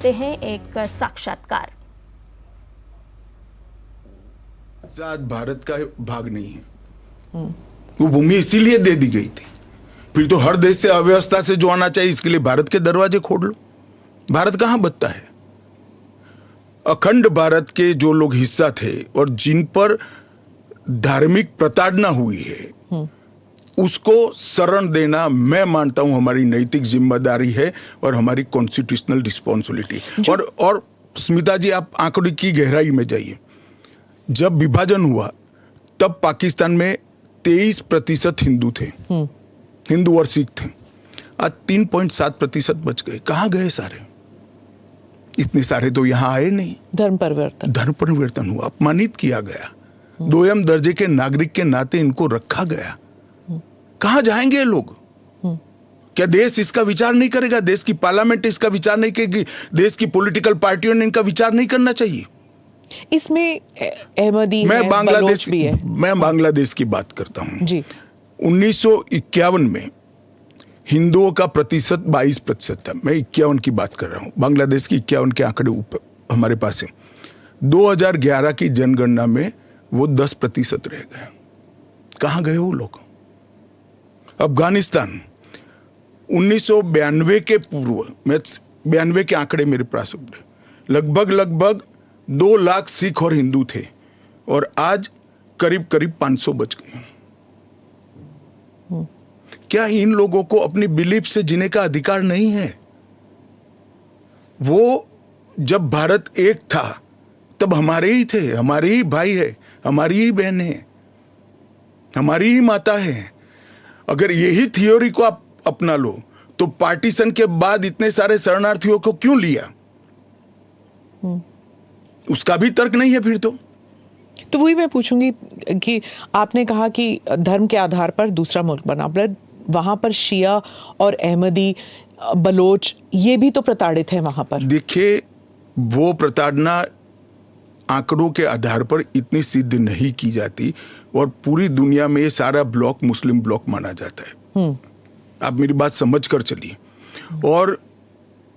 हैं एक साक्षात्कार। आज भारत का भाग नहीं है। वो भूमि इसीलिए दे दी गई थी। फिर तो हर देश से अव्यवस्था से जो आना चाहिए, इसके लिए भारत के दरवाजे खोल लो। भारत कहां बचता है? अखंड भारत के जो लोग हिस्सा थे और जिन पर धार्मिक प्रताड़ना हुई है, उसको शरण देना मैं मानता हूं हमारी नैतिक जिम्मेदारी है और हमारी कॉन्स्टिट्यूशनल रिस्पॉन्सिबिलिटी। और स्मिता जी, आप आंकड़े की गहराई में जाइए। जब विभाजन हुआ तब पाकिस्तान में 23% हिंदू थे, हिंदू और सिख थे। आज 3.7% बच गए। कहां गए सारे? इतने सारे तो यहां आए नहीं। धर्म परिवर्तन हुआ, अपमानित किया गया, दोयम दर्जे के नागरिक के नाते इनको रखा गया। कहां जाएंगे ये लोग? क्या देश इसका विचार नहीं करेगा? देश की पार्लियामेंट इसका विचार नहीं करेगी? देश की पॉलिटिकल पार्टियों ने इनका विचार नहीं करना चाहिए? इसमें अहमदी मैं बांग्लादेश भी है। मैं बांग्लादेश की बात करता हूं जी। 1951 में हिंदुओं का प्रतिशत 22% था। मैं 51 की बात कर रहा हूं। बांग्लादेश की 51 के आंकड़े ऊपर हमारे पास है। 2011 की जनगणना में वो 10% रह गए। कहां गए वो लोग? अफगानिस्तान 1992 के पूर्व, मैं 92 के आंकड़े मेरे पास लगभग 2 लाख सिख और हिंदू थे और आज करीब 500 बच गए। क्या इन लोगों को अपनी बिलीफ से जीने का अधिकार नहीं है? वो जब भारत एक था तब हमारे ही थे, हमारे ही भाई है, हमारी ही बहन है, हमारी ही माता है। अगर यही थ्योरी को आप अपना लो तो पार्टीशन के बाद इतने सारे शरणार्थियों को क्यों लिया? उसका भी तर्क नहीं है फिर तो वही मैं पूछूंगी कि आपने कहा कि धर्म के आधार पर दूसरा मुल्क बना, वहां पर शिया और अहमदी, बलोच, ये भी तो प्रताड़ित है वहां पर। देखिए, वो प्रताड़ना आंकड़ों के आधार पर इतनी सिद्ध नहीं की जाती और पूरी दुनिया में ये सारा ब्लॉक मुस्लिम ब्लॉक माना जाता है। आप मेरी बात समझ कर चलिए। और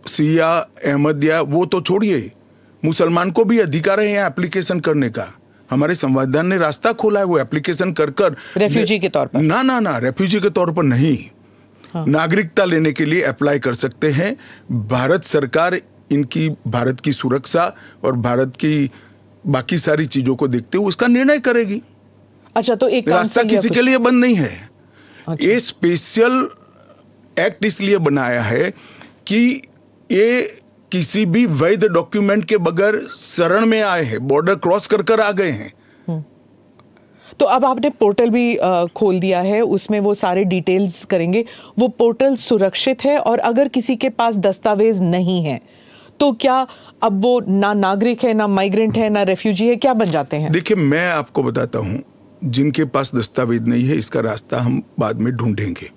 शिया, अहमदिया वो तो छोड़िए, मुसलमान को भी अधिकार है यहाँ एप्लीकेशन करने का। हमारे संविधान ने रास्ता खोला है, वो एप्लीकेशन कर रेफ्यूजी के तौर पर। ना रेफ्यूजी के तौर पर नहीं। हाँ। नागरिकता लेने के लिए अप्लाई कर सकते हैं। भारत सरकार इनकी भारत की सुरक्षा और भारत की बाकी सारी चीजों को देखते हुए उसका निर्णय करेगी। अच्छा, तो एक रास्ता किसी के लिए बंद नहीं है। अच्छा। ये स्पेशल एक्ट इसलिए बनाया है कि ये किसी भी वैध डॉक्यूमेंट के बगैर शरण में आए हैं, बॉर्डर क्रॉस कर आ गए हैं। तो अब आपने पोर्टल भी खोल दिया है, उसमें वो सारे डिटेल्स करेंगे। वो पोर्टल सुरक्षित है और अगर किसी के पास दस्तावेज नहीं है तो क्या अब वो ना नागरिक है, ना माइग्रेंट है, ना रेफ्यूजी है, क्या बन जाते हैं? देखिए, मैं आपको बताता हूं, जिनके पास दस्तावेज नहीं है इसका रास्ता हम बाद में ढूंढेंगे,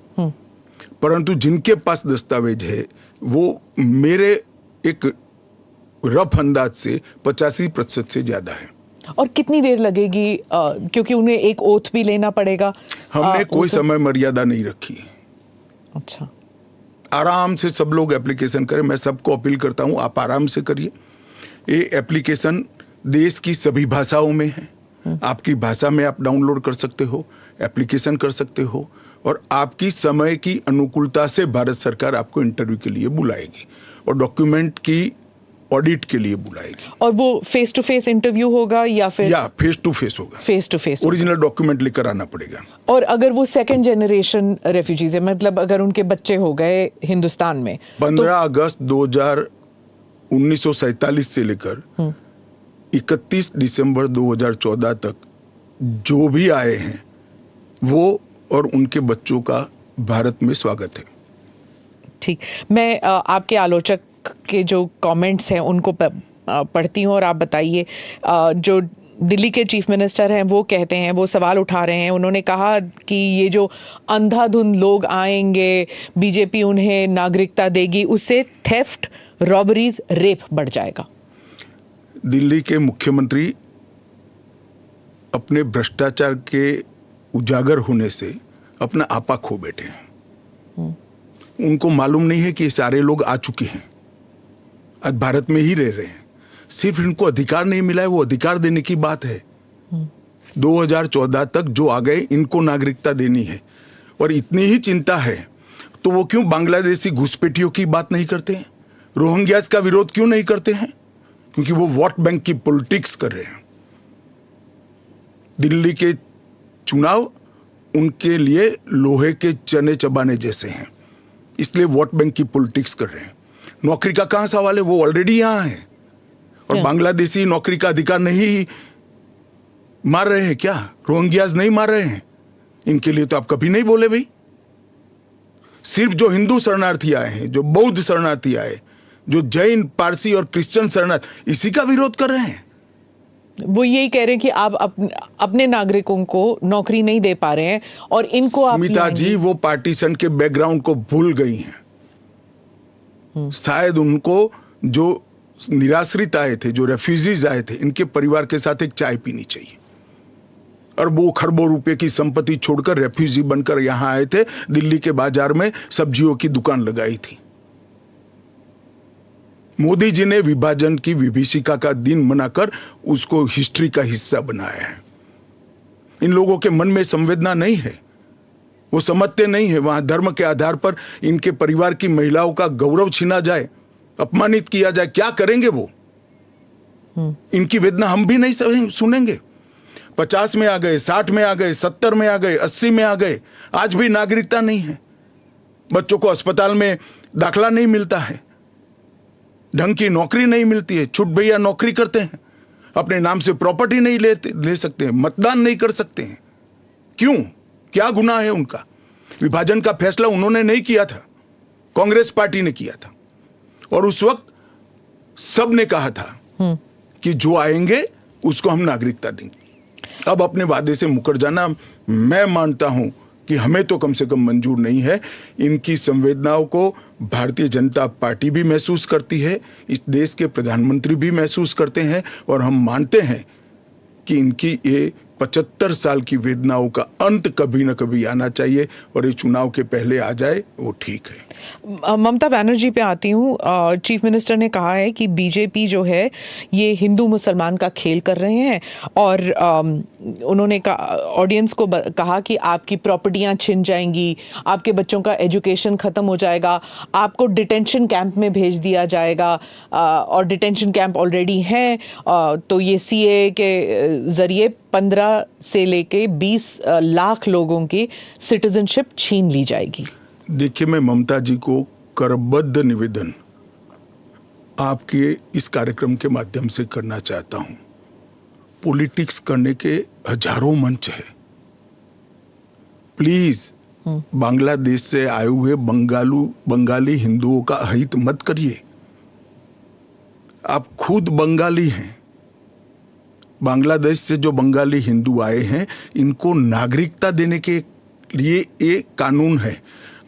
परंतु जिनके पास दस्तावेज है वो मेरे एक रफ अंदाज से 85% से ज्यादा है। और कितनी देर लगेगी? क्योंकि उन्हें एक ओथ भी लेना पड़ेगा। हमने कोई समय मर्यादा नहीं रखी है। अच्छा, आराम से सब लोग एप्लीकेशन करें। मैं सबको अपील करता हूं, आप आराम से करिए। ये एप्लीकेशन देश की सभी भाषाओं में है। आपकी भाषा में आप डाउनलोड कर सकते हो, एप्लीकेशन कर सकते हो और आपकी समय की अनुकूलता से भारत सरकार आपको इंटरव्यू के लिए बुलाएगी और डॉक्यूमेंट की ऑडिट के लिए बुलाएगी। और वो फेस टू फेस इंटरव्यू होगा या फिर? फेस टू फेस होगा। Face to face original document लेकर आना पड़ेगा। और अगर वो सेकंड जनरेशन रेफ्यूजीज है, मतलब अगर उनके बच्चे हो गए हिंदुस्तान में, 15 अगस्त 1947 से लेकर 31 दिसंबर 2014 तक जो भी आए हैं वो और उनके बच्चों का भारत में स्वागत है। ठीक, मैं आपके आलोचक के जो कमेंट्स हैं उनको पढ़ती हूँ और आप बताइए। जो दिल्ली के चीफ मिनिस्टर हैं वो कहते हैं, वो सवाल उठा रहे हैं। उन्होंने कहा कि ये जो अंधाधुंध लोग आएंगे, बीजेपी उन्हें नागरिकता देगी, उससे थेफ्ट, रॉबरीज, रेप बढ़ जाएगा। दिल्ली के मुख्यमंत्री अपने भ्रष्टाचार के उजागर होने से अपना आपा खो बैठे हैं। उनको मालूम नहीं है कि सारे लोग आ चुके हैं। आज भारत में ही रह रहे हैं। सिर्फ इनको अधिकार नहीं मिला है, वो अधिकार देने की बात है। 2014 तक जो आ गए इनको नागरिकता देनी है। और इतनी ही चिंता है तो वो क्यों बांग्लादेशी घुसपैठियों की बात नहीं करते हैं, रोहिंग्यास का विरोध क्यों नहीं करते हैं? क्योंकि वो वोट बैंक की पॉलिटिक्स कर रहे हैं। दिल्ली के चुनाव उनके लिए लोहे के चने चबाने जैसे हैं, इसलिए वोट बैंक की पॉलिटिक्स कर रहे हैं। नौकरी का कहां सवाल है, वो ऑलरेडी यहां है। और बांग्लादेशी नौकरी का अधिकार नहीं मार रहे हैं क्या? रोहिंग्यास नहीं मार रहे हैं? इनके लिए तो आप कभी नहीं बोले भाई। सिर्फ जो हिंदू शरणार्थी आए हैं, जो बौद्ध शरणार्थी आए, जो जैन, पारसी और क्रिश्चियन शरणार्थी, इसी का विरोध कर रहे हैं। वो यही कह रहे हैं कि आप अपने नागरिकों को नौकरी नहीं दे पा रहे हैं और इनको आप स्मिता जी वो पार्टीशन के बैकग्राउंड को भूल गई हैं। शायद उनको जो निराश्रित आए थे, जो रेफ्यूजीज आए थे, इनके परिवार के साथ एक चाय पीनी चाहिए। अरबों खरबों रुपए की संपत्ति छोड़कर रेफ्यूजी बनकर यहां आए थे, दिल्ली के बाजार में सब्जियों की दुकान लगाई थी। मोदी जी ने विभाजन की विभीषिका का दिन मनाकर उसको हिस्ट्री का हिस्सा बनाया है। इन लोगों के मन में संवेदना नहीं है, वो समझते नहीं है वहां धर्म के आधार पर इनके परिवार की महिलाओं का गौरव छीना जाए, अपमानित किया जाए, क्या करेंगे वो? इनकी वेदना हम भी नहीं सुनेंगे। 50 में आ गए, 60 में आ गए, 70 में आ गए, 80 में आ गए, आज भी नागरिकता नहीं है। बच्चों को अस्पताल में दाखला नहीं मिलता है, ढंग की नौकरी नहीं मिलती है, छुट भैया नौकरी करते हैं, अपने नाम से प्रॉपर्टी नहीं ले सकते हैं, मतदान नहीं कर सकते हैं। क्यों? क्या गुनाह है उनका? विभाजन का फैसला उन्होंने नहीं किया था, कांग्रेस पार्टी ने किया था। और उस वक्त सब ने कहा था कि जो आएंगे उसको हम नागरिकता देंगे। अब अपने वादे से मुकर जाना मैं मानता हूं कि हमें तो कम से कम मंजूर नहीं है। इनकी संवेदनाओं को भारतीय जनता पार्टी भी महसूस करती है, इस देश के प्रधानमंत्री भी महसूस करते हैं, और हम मानते हैं कि इनकी ये 75 साल की वेदनाओं का अंत कभी न कभी आना चाहिए, और ये चुनाव के पहले आ जाए वो ठीक है। ममता बनर्जी पे आती हूँ। चीफ मिनिस्टर ने कहा है कि बीजेपी जो है ये हिंदू मुसलमान का खेल कर रहे हैं, और उन्होंने ऑडियंस को कहा कि आपकी प्रॉपर्टियां छिन जाएंगी, आपके बच्चों का एजुकेशन खत्म हो जाएगा, आपको डिटेंशन कैंप में भेज दिया जाएगा, और डिटेंशन कैंप ऑलरेडी हैं। तो ये सीए के जरिए 15 से लेके 20 लाख लोगों की सिटीजनशिप छीन ली जाएगी। देखिए, मैं ममता जी को करबद्ध निवेदन आपके इस कार्यक्रम के माध्यम से करना चाहता हूं। पॉलिटिक्स करने के हजारों मंच है, प्लीज बांग्लादेश से आए हुए बंगाली हिंदुओं का अहित मत करिए। आप खुद बंगाली हैं। बांग्लादेश से जो बंगाली हिंदू आए हैं, इनको नागरिकता देने के लिए एक कानून है।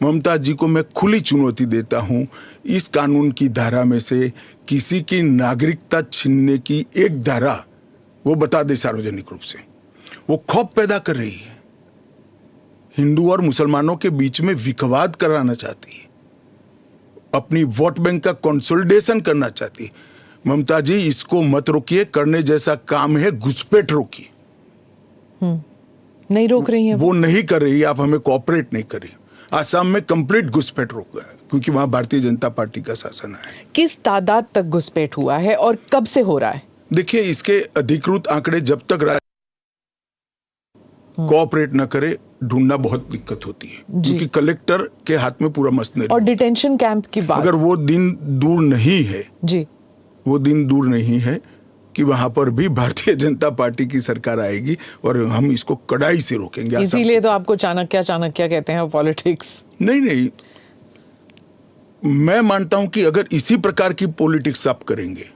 ममता जी को मैं खुली चुनौती देता हूं, इस कानून की धारा में से किसी की नागरिकता छीनने की एक धारा वो बता दे सार्वजनिक रूप से। वो खौफ पैदा कर रही है, हिंदू और मुसलमानों के बीच में विखवाद कराना चाहती है, अपनी वोट बैंक का कंसोलिडेशन करना चाहती है। ममता जी, इसको मत रोकिए, करने जैसा काम है, घुसपैठ रोकिए। नहीं रोक रही है वो नहीं कर रही, आप हमें कोऑपरेट नहीं कर रही। आसाम में कंप्लीट घुसपैठ रोक गया क्योंकि वहां भारतीय जनता पार्टी का शासन है। किस तादाद तक घुसपैठ हुआ है और कब से हो रहा है? देखिए, इसके अधिकृत आंकड़े जब तक कोऑपरेट न करे, ढूंढना बहुत दिक्कत होती है, क्योंकि कलेक्टर के हाथ में पूरा मसनद। और डिटेंशन कैंप की बात, अगर वो दिन दूर नहीं है जी, वो दिन दूर नहीं है कि वहां पर भी भारतीय जनता पार्टी की सरकार आएगी और हम इसको कड़ाई से रोकेंगे। इसीलिए तो आपको चाणक्य कहते हैं पॉलिटिक्स। नहीं, मैं मानता हूं कि अगर इसी प्रकार की पॉलिटिक्स आप करेंगे,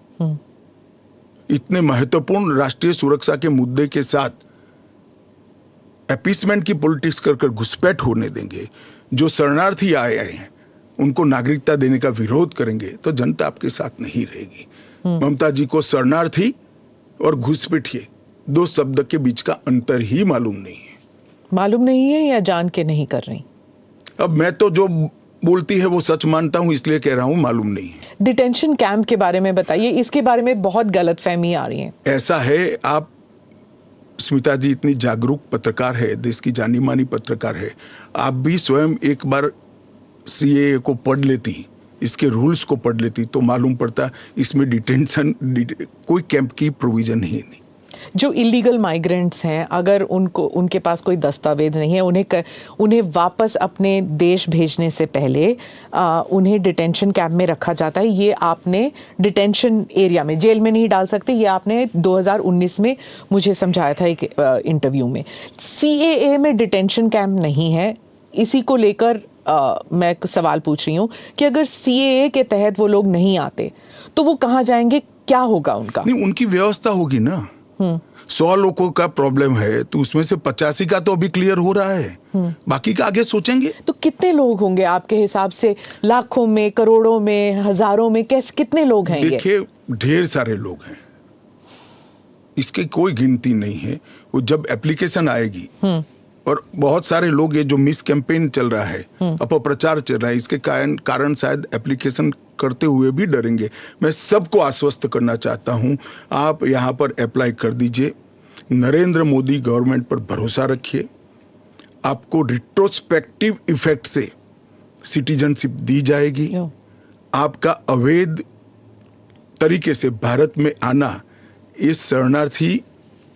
इतने महत्वपूर्ण राष्ट्रीय सुरक्षा के मुद्दे के साथ अपीसमेंट की पॉलिटिक्स कर घुसपैठ होने देंगे, जो शरणार्थी आए हैं उनको नागरिकता देने का विरोध करेंगे, तो जनता आपके साथ नहीं रहेगी। ममता जी को शरणार्थी और घुसपैठिए दो शब्द के बीच का अंतर ही मालूम नहीं है। मालूम नहीं है या जान के नहीं कर रही? अब मैं तो जो बोलती है वो सच मानता हूं, इसलिए कह रहा हूं मालूम नहीं है। डिटेंशन कैंप के बारे में बताइए, इसके बारे में बहुत गलतफहमी आ रही है। ऐसा है, आप स्मिता जी इतनी जागरूक पत्रकार है, देश की जानी मानी पत्रकार है, आप भी स्वयं एक बार सीएए को पढ़ लेती, इसके रूल्स को पढ़ लेती तो मालूम पड़ता इसमें कोई कैंप की प्रोविजन ही नहीं। जो इलीगल माइग्रेंट्स हैं, अगर उनके पास कोई दस्तावेज नहीं है, उन्हें वापस अपने देश भेजने से पहले उन्हें डिटेंशन कैंप में रखा जाता है। ये आपने डिटेंशन एरिया में, जेल में नहीं डाल सकते, ये आपने 2019 में मुझे समझाया था एक इंटरव्यू में। सीएए में डिटेंशन कैंप नहीं है, इसी को लेकर मैं सवाल पूछ रही हूँ कि अगर सीएए के तहत वो लोग नहीं आते तो वो कहाँ जाएंगे, क्या होगा उनका? नहीं, उनकी व्यवस्था होगी ना। 100 लोगों का प्रॉब्लम है तो उसमें से 85 का तो अभी क्लियर हो रहा है, बाकी का आगे सोचेंगे। तो कितने लोग होंगे आपके हिसाब से? लाखों में, करोड़ों में, हजारों में, कैसे, कितने लोग हैं? देखिए, ढेर सारे लोग हैं, इसकी कोई गिनती नहीं है। वो जब एप्लीकेशन आएगी, और बहुत सारे लोग, ये जो मिस कैंपेन चल रहा है, अपप्रचार चल रहा है, इसके कारण शायद एप्लीकेशन करते हुए भी डरेंगे। मैं सबको आश्वस्त करना चाहता हूं, आप यहां पर अप्लाई कर दीजिए। नरेंद्र मोदी गवर्नमेंट पर भरोसा रखिए, आपको रिट्रोस्पेक्टिव इफेक्ट से सिटीजनशिप दी जाएगी। आपका अवैध तरीके से भारत में आना इस शरणार्थी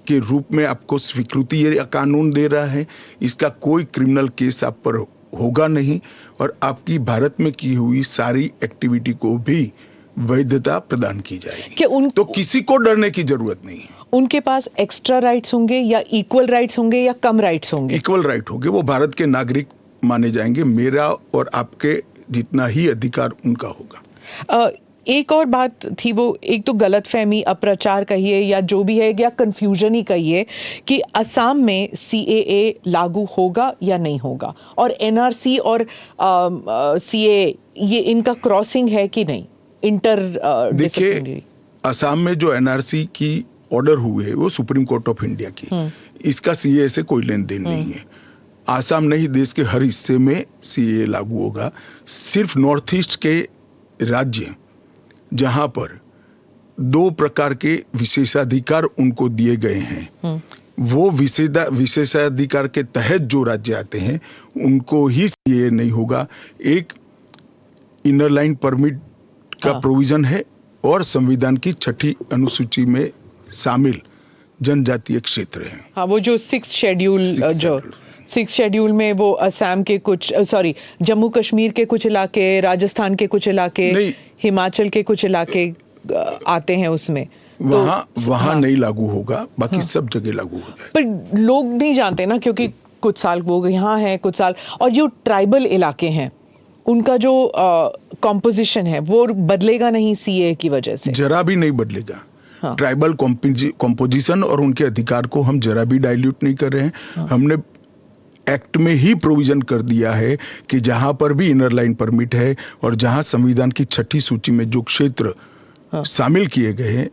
के रूप में आपको स्वीकृति ये कानून दे रहा है। इसका कोई क्रिमिनल केस आप पर होगा नहीं, और आपकी भारत में की हुई सारी एक्टिविटी को भी वैधता प्रदान की जाएगी। तो किसी को डरने की जरूरत नहीं है। उनके पास एक्स्ट्रा राइट्स होंगे या इक्वल राइट्स होंगे या कम राइट्स होंगे? इक्वल राइट होंगे, वो भारत के नागरिक माने जाएंगे। मेरा और आपके जितना ही अधिकार उनका होगा। एक और बात थी, वो एक तो गलतफहमी, अप्रचार कहिए या जो भी है, या कंफ्यूजन ही कहिए, कि असम में सीएए लागू होगा या नहीं होगा, और एनआरसी और सीएए ये इनका क्रॉसिंग है कि नहीं, इंटर देखिए, असम में जो एनआरसी की ऑर्डर हुए वो सुप्रीम कोर्ट ऑफ इंडिया की, इसका सीएए से कोई लेन देन नहीं है। आसाम नहीं, देश के हर हिस्से में सीएए लागू होगा। सिर्फ नॉर्थ ईस्ट के राज्य जहां पर 2 प्रकार के विशेषाधिकार उनको दिए गए हैं, वो विशेषाधिकार के तहत जो राज्य आते हैं उनको ही सीएए नहीं होगा। एक इनर लाइन परमिट का प्रोविजन है, और संविधान की 6ठी अनुसूची में शामिल जनजातीय क्षेत्र है। हाँ, वो जो 6 शेड्यूल में वो असम के कुछ, जम्मू कश्मीर के कुछ इलाके, राजस्थान के कुछ इलाके, हिमाचल के कुछ इलाके आते हैं उसमें। वहाँ नहीं लागू होगा, बाकी सब जगह लागू हो जाए। पर लोग नहीं जानते ना, क्योंकि कुछ साल वो यहाँ हैं, कुछ साल, और जो ट्राइबल इलाके हैं उनका जो कॉम्पोजिशन है वो बदलेगा नहीं सीएए की वजह से? जरा भी नहीं बदलेगा। ट्राइबल कॉम्पोजिशन और उनके अधिकार को हम जरा भी डाइल्यूट नहीं कर रहे हैं। हमने एक्ट में ही प्रोविजन कर दिया है कि जहां पर भी इनर लाइन परमिट है और जहां संविधान की 6ठी सूची में जो क्षेत्र शामिल किए गए हैं,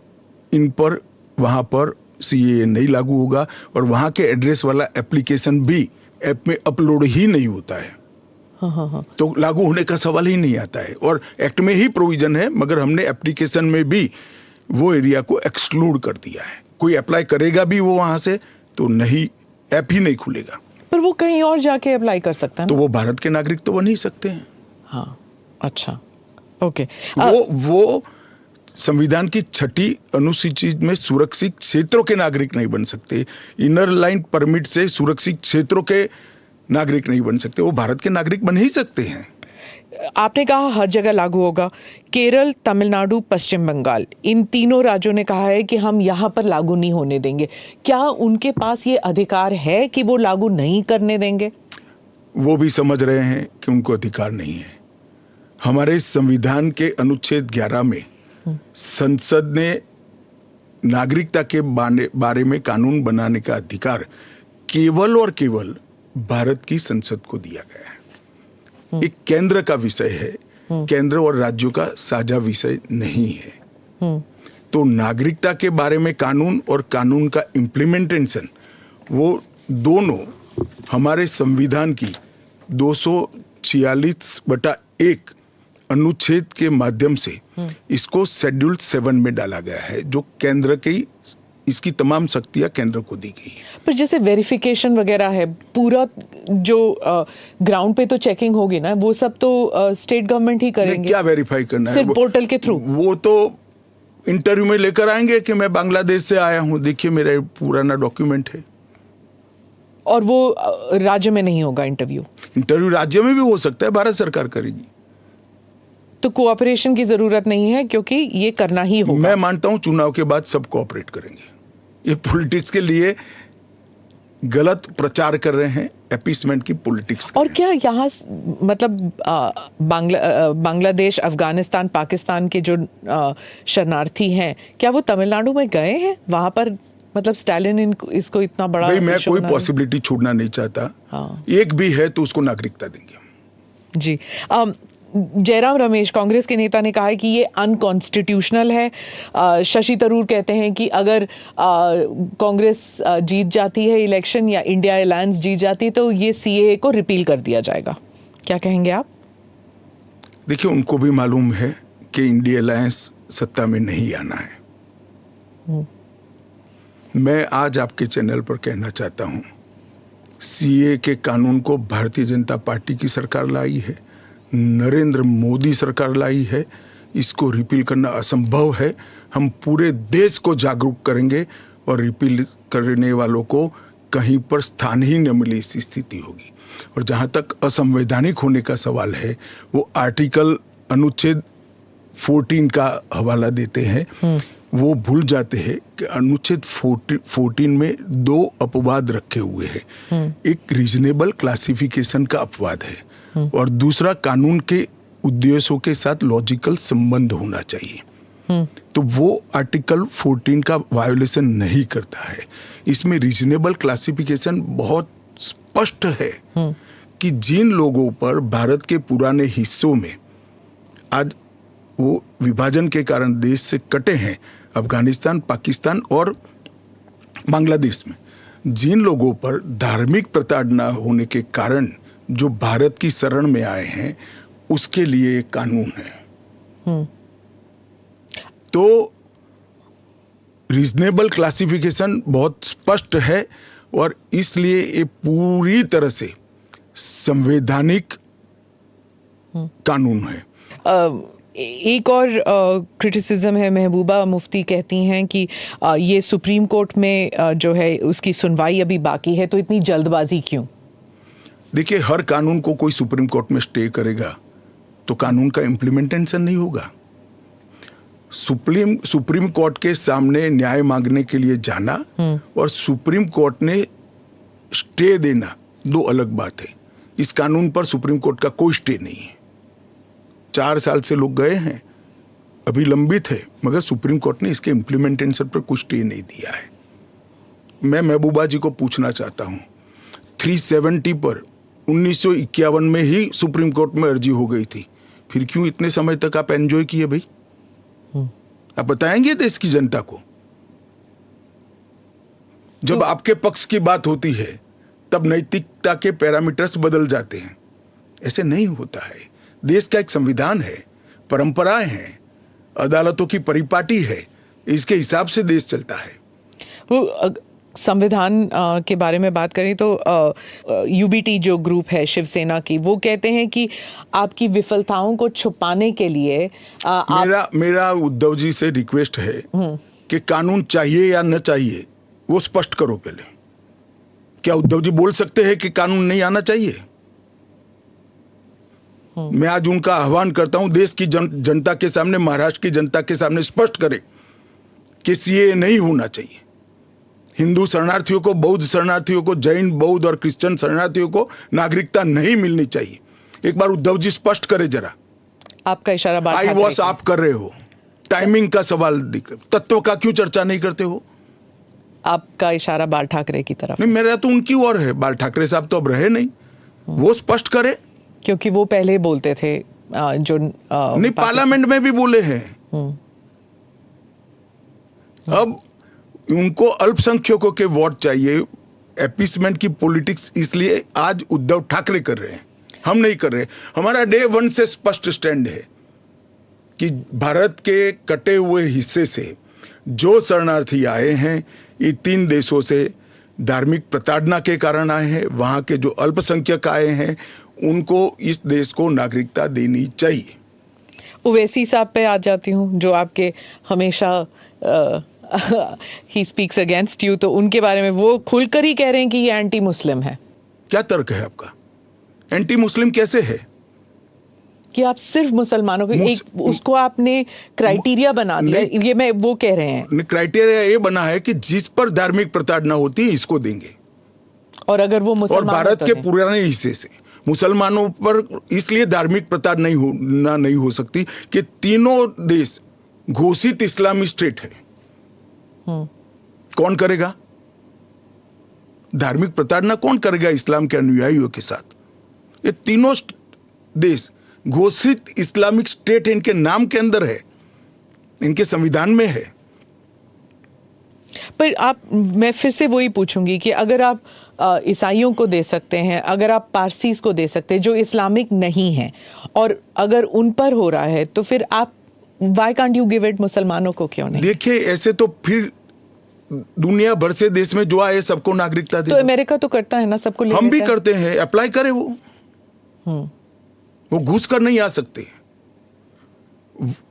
इन पर वहां पर सीएए नहीं लागू होगा, और वहां के एड्रेस वाला एप्लीकेशन भी ऐप में अपलोड ही नहीं होता है। तो लागू होने का सवाल ही नहीं आता है, और एक्ट में ही प्रोविजन है, मगर हमने एप्लीकेशन में भी वो एरिया को एक्सक्लूड कर दिया है। कोई अप्लाई करेगा भी वो वहां से तो नहीं, ऐप ही नहीं खुलेगा। पर वो कहीं और जाके अप्लाई कर सकता है ना? तो वो भारत के नागरिक तो बन ही सकते हैं। हाँ, अच्छा, ओके। वो संविधान की 6ठी अनुसूची में सुरक्षित क्षेत्रों के नागरिक नहीं बन सकते। इनर लाइन परमिट से सुरक्षित क्षेत्रों के नागरिक नहीं बन सकते, वो भारत के नागरिक बन ही सकते हैं। आपने कहा हर जगह लागू होगा। केरल, तमिलनाडु, पश्चिम बंगाल, इन तीनों राज्यों ने कहा है कि हम यहाँ पर लागू नहीं होने देंगे। क्या उनके पास ये अधिकार है कि वो लागू नहीं करने देंगे? वो भी समझ रहे हैं कि उनको अधिकार नहीं है। हमारे संविधान के अनुच्छेद 11 में संसद ने नागरिकता के बारे में कानून बनाने का अधिकार केवल और केवल भारत की संसद को दिया गया है। एक केंद्र का विषय है, केंद्र और राज्यों का साझा विषय नहीं है। तो नागरिकता के बारे में कानून और कानून का इम्प्लीमेंटेशन, वो दोनों हमारे संविधान की 246/1 एक अनुच्छेद के माध्यम से इसको शेड्यूल 7 में डाला गया है, जो केंद्र की इसकी तमाम शक्तियां केंद्र को दी गई है। पर जैसे वेरिफिकेशन वगैरह है, पूरा जो ग्राउंड पे तो चेकिंग होगी ना, वो सब तो स्टेट गवर्नमेंट ही करेंगे। क्या वेरीफाई करना है? सिर्फ पोर्टल के थ्रू? वो तो इंटरव्यू में लेकर आएंगे कि मैं बांग्लादेश से आया हूं, देखिए मेरा पुराना डॉक्यूमेंट है। और वो राज्य में नहीं होगा इंटरव्यू? इंटरव्यू राज्य में भी हो सकता है, भारत सरकार करेगी। तो कोऑपरेशन की जरूरत नहीं है, क्योंकि ये करना ही होगा। मैं मानता हूं चुनाव के बाद सब कोऑपरेट करेंगे। ये पॉलिटिक्स के लिए गलत प्रचार कर रहे हैं, अपीसमेंट की पॉलिटिक्स। और क्या यहाँ मतलब बांग्लादेश, अफगानिस्तान, पाकिस्तान के जो शरणार्थी हैं, क्या वो तमिलनाडु में गए हैं? वहां पर मतलब स्टालिन इसको इतना बड़ा भाई मैं कोई पॉसिबिलिटी छोड़ना नहीं चाहता। हाँ। एक भी है तो उसको नागरिकता देंगे। जी। जयराम रमेश, कांग्रेस के नेता, ने कहा है कि ये अनकॉन्स्टिट्यूशनल है। शशि थरूर कहते हैं कि अगर कांग्रेस जीत जाती है इलेक्शन या इंडिया अलायंस जीत जाती है तो ये सीएए को रिपील कर दिया जाएगा। क्या कहेंगे आप? देखिए, उनको भी मालूम है कि इंडिया अलायंस सत्ता में नहीं आना है। मैं आज आपके चैनल पर कहना चाहता हूं, सीए के कानून को भारतीय जनता पार्टी की सरकार लाई है, नरेंद्र मोदी सरकार लाई है। इसको रिपील करना असंभव है। हम पूरे देश को जागरूक करेंगे और रिपील करने वालों को कहीं पर स्थान ही न मिले, इस स्थिति होगी। और जहां तक असंवैधानिक होने का सवाल है, वो आर्टिकल अनुच्छेद 14 का हवाला देते हैं। वो भूल जाते हैं कि अनुच्छेद 14 में 2 अपवाद रखे हुए हैं। एक रीजनेबल क्लासिफिकेशन का अपवाद है और दूसरा कानून के उद्देश्यों के साथ लॉजिकल संबंध होना चाहिए। तो वो आर्टिकल 14 का वायोलेशन नहीं करता है। इसमें रीजनेबल क्लासिफिकेशन बहुत स्पष्ट है कि जिन लोगों पर भारत के पुराने हिस्सों में आज वो विभाजन के कारण देश से कटे हैं, अफगानिस्तान, पाकिस्तान और बांग्लादेश में, जिन लोगों पर धार्मिक प्रताड़ना होने के कारण जो भारत की शरण में आए हैं, उसके लिए एक कानून है। तो रीजनेबल क्लासिफिकेशन बहुत स्पष्ट है और इसलिए ये पूरी तरह से संवैधानिक कानून है। एक और क्रिटिसिज्म है, महबूबा मुफ्ती कहती हैं कि ये सुप्रीम कोर्ट में जो है उसकी सुनवाई अभी बाकी है, तो इतनी जल्दबाजी क्यों? देखिए, हर कानून को कोई सुप्रीम कोर्ट में स्टे करेगा तो कानून का इम्प्लीमेंटेशन नहीं होगा। सुप्रीम कोर्ट के सामने न्याय मांगने के लिए जाना और सुप्रीम कोर्ट ने स्टे देना 2 अलग बात है। इस कानून पर सुप्रीम कोर्ट का कोई स्टे नहीं है। 4 साल से लोग गए हैं, अभी लंबित है, मगर सुप्रीम कोर्ट ने इसके इम्प्लीमेंटेशन पर कुछ स्टे नहीं दिया है। मैं महबूबा जी को पूछना चाहता हूं, 370 पर 1951 में ही सुप्रीम कोर्ट में अर्जी हो गई थी, फिर क्यों इतने समय तक आप एंजॉय किए भाई? आप बताएंगे देश की जनता को? जब आपके पक्ष की बात होती है तब नैतिकता के पैरामीटर्स बदल जाते हैं। ऐसे नहीं होता है। देश का एक संविधान है, परंपराएं हैं, अदालतों की परिपाटी है, इसके हिसाब से देश चलता है। वो संविधान के बारे में बात करें तो यूबीटी जो ग्रुप है शिवसेना की, वो कहते हैं कि आपकी विफलताओं को छुपाने के लिए मेरा उद्धव जी से रिक्वेस्ट है कि कानून चाहिए या न चाहिए वो स्पष्ट करो पहले। क्या उद्धव जी बोल सकते हैं कि कानून नहीं आना चाहिए? मैं आज उनका आह्वान करता हूं, देश की जनता के सामने, महाराष्ट्र की जनता के सामने स्पष्ट करें कि सीएए नहीं होना चाहिए। हिंदू शरणार्थियों को, बौद्ध शरणार्थियों को, जैन, बौद्ध और क्रिश्चियन शरणार्थियों को नागरिकता नहीं मिलनी चाहिए। एक बार उद्धव जी स्पष्ट करे जरा। आपका इशारा बात आई वॉस आप कर रहे हो, टाइमिंग का सवाल दिख रहा, तत्व का क्यों चर्चा नहीं करते हो? आपका इशारा बाल ठाकरे की तरफ। नहीं, मेरा तो उनकी ओर है। बाल ठाकरे साहब तो अब रहे नहीं, वो स्पष्ट करे, क्योंकि वो पहले बोलते थे जो नहीं, पार्लियामेंट में भी बोले हैं। अब उनको अल्पसंख्यकों के वोट चाहिए। अपीसमेंट की पॉलिटिक्स इसलिए आज उद्धव ठाकरे कर रहे हैं। हम नहीं कर रहे। हमारा डे वन से स्पष्ट स्टैंड है कि भारत के कटे हुए हिस्से से जो शरणार्थी आए हैं, ये 3 देशों से धार्मिक प्रताड़ना के कारण आए हैं। वहां के जो अल्पसंख्यक आए हैं, उनको इस देश को नागरिकता देनी चाहिए। ओवैसी साहब पे आ जाती हूँ, जो आपके हमेशा ही स्पीक्स अगेंस्ट यू, तो उनके बारे में वो खुलकर ही कह रहे हैं कि ये एंटी मुस्लिम है। क्या तर्क है आपका? एंटी मुस्लिम कैसे है? कि आप सिर्फ मुसलमानों को एक उसको आपने क्राइटेरिया बना दिया, ये मैं वो कह रहे हैं। क्राइटेरिया ये बना है कि जिस पर धार्मिक प्रताड़ना होती है इसको देंगे, और अगर वो मुसलमान और भारत के पुराने हिस्से से मुसलमानों पर इसलिए धार्मिक प्रताड़ना नहीं हो सकती कि तीनों देश घोषित इस्लामी स्टेट है। कौन करेगा धार्मिक प्रताड़ना? कौन करेगा इस्लाम के अनुयायियों के साथ? ये तीनों देश घोषित इस्लामिक स्टेट है, इनके नाम के अंदर है, इनके संविधान में है। पर मैं फिर से वही पूछूंगी कि अगर आप ईसाइयों को दे सकते हैं, अगर आप पारसीज को दे सकते हैं जो इस्लामिक नहीं है, और अगर उन पर हो रहा है, तो फिर आप why can't you give it मुसलमानों को क्यों नहीं? देखिए, ऐसे तो फिर दुनिया भर से देश में जो आए सबको नागरिकता दे। तो अमेरिका तो करता है ना, सबको ले हम भी लेता है। करते हैं, अप्लाई करे वो घुस कर नहीं आ सकते।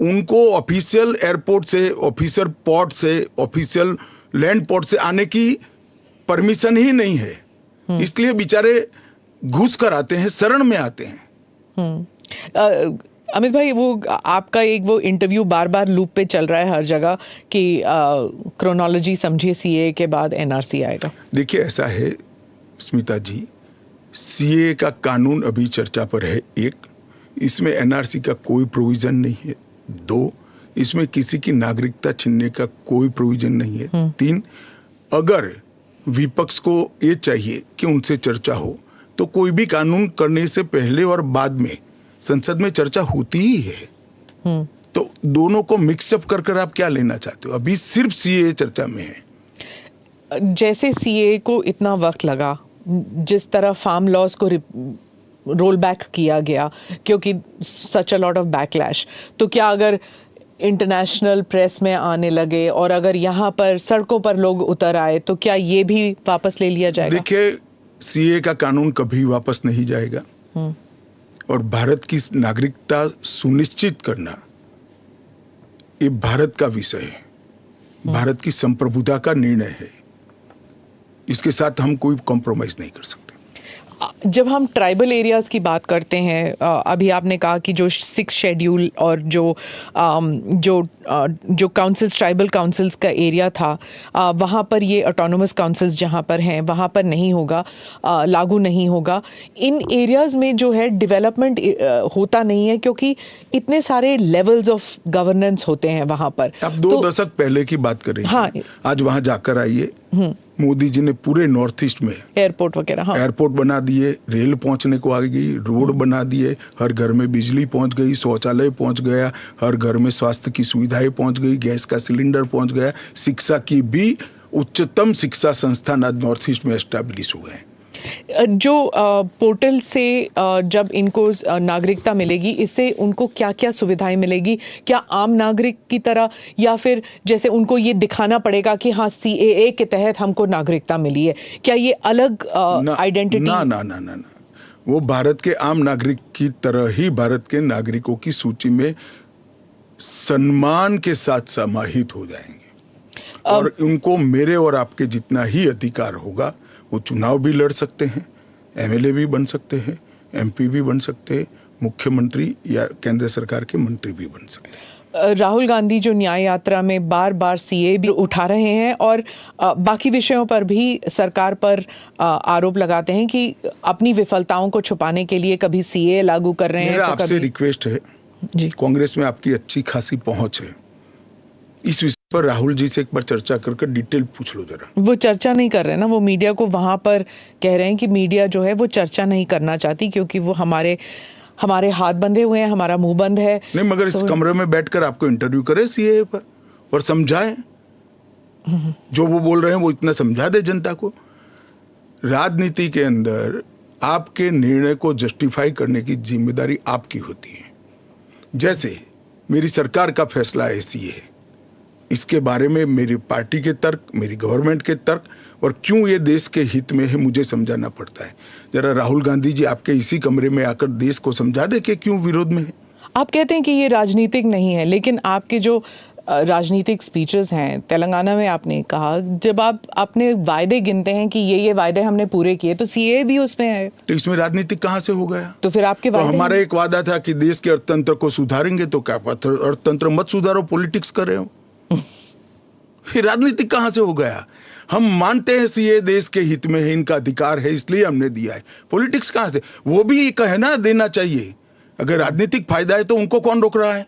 उनको ऑफिशियल एयरपोर्ट से, ऑफिशियल पोर्ट से, ऑफिशियल लैंड पोर्ट से आने की परमिशन ही नहीं है, इसलिए बेचारे घुस कर आते हैं, शरण में आते हैं। अमित भाई, वो आपका एक वो इंटरव्यू बार बार लूप पे चल रहा है हर जगह कि क्रोनोलॉजी समझिए, सीए के बाद एनआरसी आएगा। देखिए, ऐसा है स्मिता जी, सीए का कानून अभी चर्चा पर है। एक, इसमें एनआरसी का कोई प्रोविजन नहीं है। 2, इसमें किसी की नागरिकता छीनने का कोई प्रोविजन नहीं है। 3, अगर विपक्ष को ये चाहिए कि उनसे चर्चा हो, तो कोई भी कानून करने से पहले और बाद में संसद में चर्चा होती ही है। तो दोनों को मिक्सअप कर आप क्या लेना चाहते हो? अभी सिर्फ सीए चर्चा में है। जैसे सीए को इतना वक्त लगा, जिस तरह फार्म लॉज को रोल बैक किया गया क्योंकि सच अ लॉट ऑफ बैकलैश, तो क्या अगर इंटरनेशनल प्रेस में आने लगे और अगर यहाँ पर सड़कों पर लोग उतर आए, तो क्या ये भी वापस ले लिया जाएगा? देखिए, सीए का कानून कभी वापस नहीं जाएगा, और भारत की नागरिकता सुनिश्चित करना ये भारत का विषय है, भारत की संप्रभुता का निर्णय है। इसके साथ हम कोई कॉम्प्रोमाइज नहीं कर सकते। जब हम ट्राइबल एरियाज की बात करते हैं, अभी आपने कहा कि जो 6 शेड्यूल और जो काउंसिल्स, ट्राइबल काउंसिल्स का एरिया था, वहाँ पर ये ऑटोनोमस काउंसिल्स जहाँ पर हैं वहाँ पर नहीं होगा, लागू नहीं होगा। इन एरियाज में जो है डेवलपमेंट होता नहीं है क्योंकि इतने सारे लेवल्स ऑफ गवर्नेंस होते हैं वहाँ पर। आप 2 दशक पहले की बात कर रही हैं। हाँ, आज वहाँ जाकर आइए, मोदी जी ने पूरे नॉर्थ ईस्ट में एयरपोर्ट वगैरह, हाँ, एयरपोर्ट बना दिए, रेल पहुंचने को आ गई, रोड बना दिए, हर घर में बिजली पहुंच गई, शौचालय पहुंच गया, हर घर में स्वास्थ्य की सुविधाएं पहुंच गई, गैस का सिलेंडर पहुंच गया, शिक्षा की भी उच्चतम शिक्षा संस्थान आज नॉर्थ ईस्ट में एस्टैब्लिश हुए हैं। जो पोर्टल से जब इनको नागरिकता मिलेगी, इससे उनको क्या क्या सुविधाएं मिलेगी? क्या आम नागरिक की तरह, या फिर जैसे उनको ये दिखाना पड़ेगा कि हाँ सीएए के तहत हमको नागरिकता मिली है? क्या ये अलग आइडेंटिटी? ना, वो भारत के आम नागरिक की तरह ही भारत के नागरिकों की सूची में सम्मान के साथ समाहित हो जाएंगे, और उनको मेरे और आपके जितना ही अधिकार होगा। वो चुनाव भी लड़ सकते हैं, एमएलए भी बन सकते हैं, एमपी भी बन सकते हैं, मुख्यमंत्री या केंद्र सरकार के मंत्री भी बन सकते हैं। राहुल गांधी जो न्याय यात्रा में बार बार सीए भी उठा रहे हैं और बाकी विषयों पर भी सरकार पर आरोप लगाते हैं कि अपनी विफलताओं को छुपाने के लिए कभी सीए लागू कर रहे हैं। मेरा आपसे रिक्वेस्ट है जी, कांग्रेस में आपकी अच्छी खासी पहुंच है, इस विषय पर राहुल जी से एक बार चर्चा करके डिटेल पूछ लो जरा। वो चर्चा नहीं कर रहे हैं ना, वो मीडिया को वहां पर कह रहे हैं कि मीडिया जो है वो चर्चा नहीं करना चाहती क्योंकि वो हमारे हाथ बंधे हुए हैं, हमारा मुंह बंद है। नहीं, मगर इस कमरे में बैठकर आपको इंटरव्यू करे सीए पर और समझाए, जो वो बोल रहे हैं वो इतना समझा दे जनता को। राजनीति के अंदर आपके निर्णय को जस्टिफाई करने की जिम्मेदारी आपकी होती है। जैसे मेरी सरकार का फैसला ऐसी है, इसके बारे में मेरी पार्टी के तर्क, मेरी गवर्नमेंट के तर्क और क्यों ये देश के हित में है मुझे समझाना पड़ता है। जरा राहुल गांधी जी आपके इसी कमरे में आकर देश को समझा दे कि क्यों विरोध में है। आप कहते हैं कि ये राजनीतिक नहीं है, लेकिन आपके जो राजनीतिक स्पीचेस हैं तेलंगाना में, आपने कहा जब आप अपने वायदे गिनते हैं कि ये वायदे हमने पूरे किए, तो सीए भी उसमें है, तो इसमें राजनीतिक कहाँ से हो गया? तो फिर आपके तो हमारा एक वादा था कि देश के अर्थतंत्र को सुधारेंगे, तो क्या अर्थतंत्र मत सुधारो, पॉलिटिक्स कर रहे हो। फिर राजनीतिक कहाँ से हो गया? हम मानते हैं सीए देश के हित में है, इनका अधिकार है, इसलिए हमने दिया है। पॉलिटिक्स कहाँ से? वो भी कहना देना चाहिए। अगर राजनीतिक फायदा है तो उनको कौन रोक रहा है?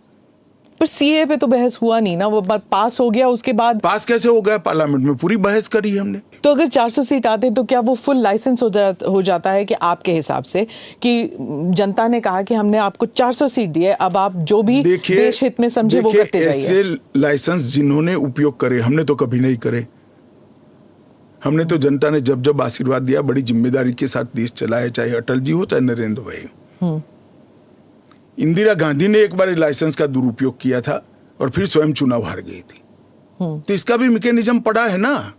पर सीए पे तो बहस हुआ नहीं ना, वो पास हो गया, उसके बाद पास कैसे हो गया? पार्लियामेंट में पूरी बहस करी हमने। तो अगर 400 सीट आते तो क्या वो फुल लाइसेंस हो जाता है कि आपके हिसाब से कि जनता ने कहा कि हमने आपको 400 सीट दी है, अब आप जो भी देश हित में समझे वो करते जाइए। ऐसे लाइसेंस जिन्होंने उपयोग करे, हमने तो कभी नहीं करे। हमने तो जनता ने जब जब आशीर्वाद दिया बड़ी जिम्मेदारी के साथ देश चलाया, चाहे अटल जी हो चाहे नरेंद्र भाई हो। इंदिरा गांधी ने एक बार लाइसेंस का दुरुपयोग किया था और फिर स्वयं चुनाव हार गई थी। तो इसका भी मैकेनिज्म पड़ा है ना।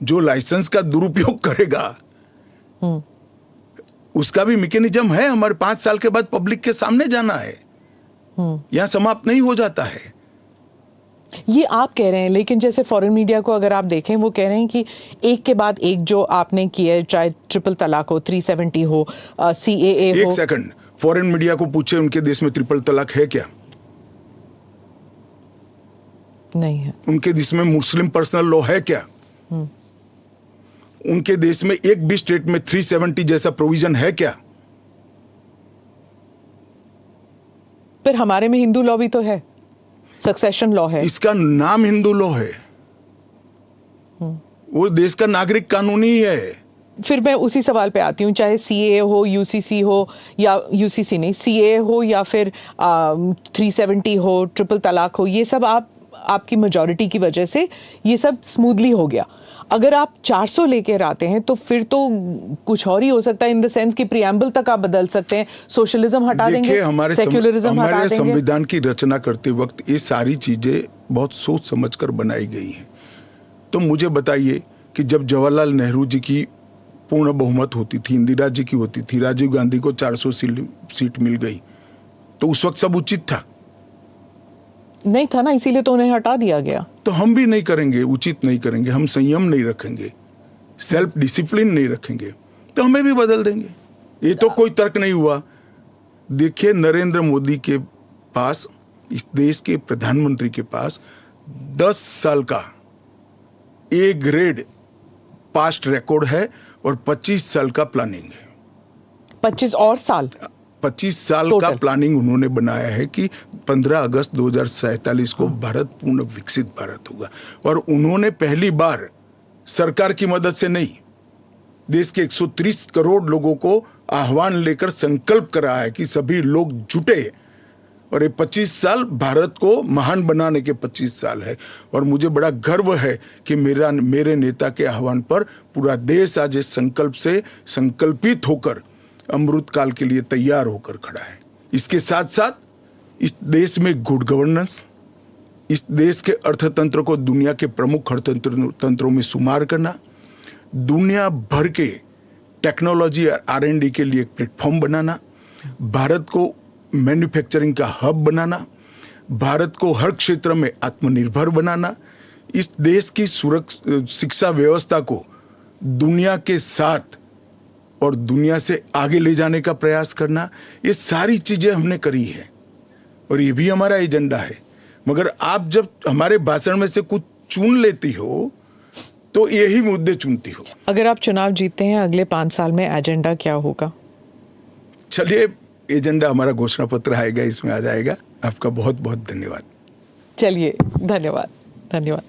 जो लाइसेंस का दुरुपयोग करेगा उसका भी मैकेनिज्म है। हमारे 5 साल के बाद पब्लिक के सामने जाना है, यहां समाप्त नहीं हो जाता है। ये आप कह रहे हैं, लेकिन जैसे फॉरेन मीडिया को अगर आप देखें, वो कह रहे हैं कि एक के बाद एक जो आपने किया है, चाहे ट्रिपल तलाक हो, 370 हो, सीएए हो। एक सेकंड, फॉरेन मीडिया को पूछे उनके देश में ट्रिपल तलाक है क्या? नहीं है। उनके देश में मुस्लिम पर्सनल लॉ है क्या? उनके देश में एक भी स्टेट में 370 जैसा प्रोविजन है क्या? पर हमारे में हिंदू लॉ भी तो है, सक्सेशन लॉ है। इसका नाम हिंदू लॉ है, वो देश का नागरिक कानून ही है। फिर मैं उसी सवाल पे आती हूँ, चाहे सीए हो, यूसीसी हो, या यूसीसी नहीं, सीए हो, या फिर 370 हो, ट्रिपल तलाक हो, ये सब आपकी मेजॉरिटी की वजह से ये सब स्मूथली हो गया। अगर आप 400 लेकर आते हैं तो फिर तो कुछ और ही हो सकता है, इन द सेंस कि प्रीएम्बल तक आप बदल सकते हैं, सोशलिज्म हटा देंगे, सेक्युलरिज्म हटा देंगे। हमारे संविधान की रचना करते वक्त ये सारी चीजें बहुत सोच समझकर बनाई गई हैं। तो मुझे बताइए कि जब जवाहरलाल नेहरू जी की पूर्ण बहुमत होती थी, इंदिरा जी की होती थी, राजीव गांधी को 400 सीट मिल गई, तो उस वक्त सब उचित था? नहीं था ना, इसीलिए तो उन्हें हटा दिया गया। तो हम भी नहीं करेंगे, उचित नहीं करेंगे, हम संयम नहीं रखेंगे, सेल्फ डिसिप्लिन नहीं रखेंगे, तो हमें भी बदल देंगे। ये तो कोई तर्क नहीं हुआ। देखिए, नरेंद्र मोदी के पास, इस देश के प्रधानमंत्री के पास 10 साल का ए ग्रेड पास्ट रिकॉर्ड है और 25 साल का प्लानिंग है। 25 और साल 25 साल Total. का प्लानिंग उन्होंने बनाया है कि 15 अगस्त 2047 को भारत पूर्ण विकसित भारत होगा। और उन्होंने पहली बार सरकार की मदद से नहीं, देश के 130 करोड़ लोगों को आह्वान लेकर संकल्प करा है कि सभी लोग जुटे, और ये 25 साल भारत को महान बनाने के 25 साल है। और मुझे बड़ा गर्व है कि मेरे नेता के आह्वान पर पूरा देश आज इस संकल्प से संकल्पित होकर अमृत काल के लिए तैयार होकर खड़ा है। इसके साथ साथ इस देश में गुड गवर्नेंस, इस देश के अर्थतंत्र को दुनिया के प्रमुख अर्थतंत्रों में शुमार करना, दुनिया भर के टेक्नोलॉजी और R&D के लिए एक प्लेटफॉर्म बनाना, भारत को मैन्युफैक्चरिंग का हब बनाना, भारत को हर क्षेत्र में आत्मनिर्भर बनाना, इस देश की शिक्षा व्यवस्था को दुनिया के साथ और दुनिया से आगे ले जाने का प्रयास करना, ये सारी चीजें हमने करी है और ये भी हमारा एजेंडा है। मगर आप जब हमारे भाषण में से कुछ चुन लेती हो तो यही मुद्दे चुनती हो। अगर आप चुनाव जीतते हैं अगले 5 साल में, एजेंडा क्या होगा? चलिए, एजेंडा हमारा घोषणा पत्र आएगा, इसमें आ जाएगा। आपका बहुत बहुत धन्यवाद। चलिए, धन्यवाद।